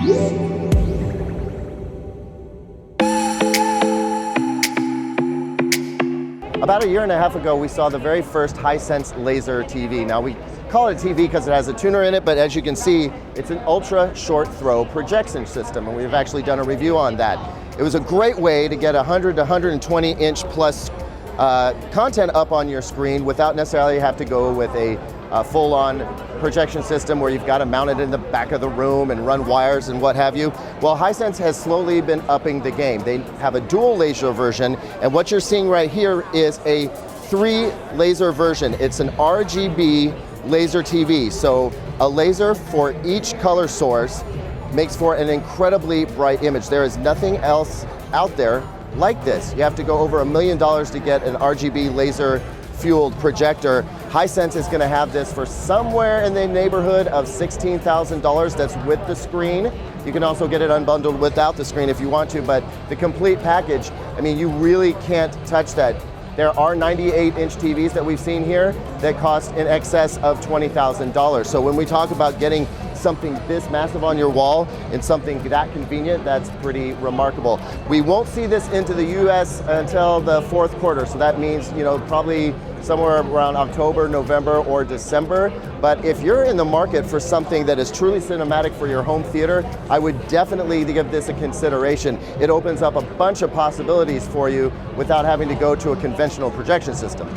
About a year and a half ago, we saw the very first Hisense Laser TV. Now, we call it a TV because it has a tuner in it, but as you can see, it's an ultra short throw projection system, and we've actually done a review on that. It was a great way to get 100 to 120 inch plus content up on your screen without necessarily have to go with a full-on projection system where you've got to mount it in the back of the room and run wires and what have you. Well, Hisense has slowly been upping the game. They have a dual laser version, and what you're seeing right here is a 3 laser version. It's an RGB laser TV, so a laser for each color source makes for an incredibly bright image. There is nothing else out there like this. You have to go over $1 million to get an RGB laser fueled projector. Hisense is going to have this for somewhere in the neighborhood of $16,000. That's with the screen. You can also get it unbundled without the screen if you want to, but the complete package, I mean, you really can't touch that. There are 98-inch TVs that we've seen here that cost in excess of $20,000. So when we talk about getting something this massive on your wall and something that convenient, that's pretty remarkable. We won't see this into the US until the 4th quarter, so that means, you know, probably somewhere around October, November, or December. But if you're in the market for something that is truly cinematic for your home theater, I would definitely give this a consideration. It opens up a bunch of possibilities for you without having to go to a conventional projection system.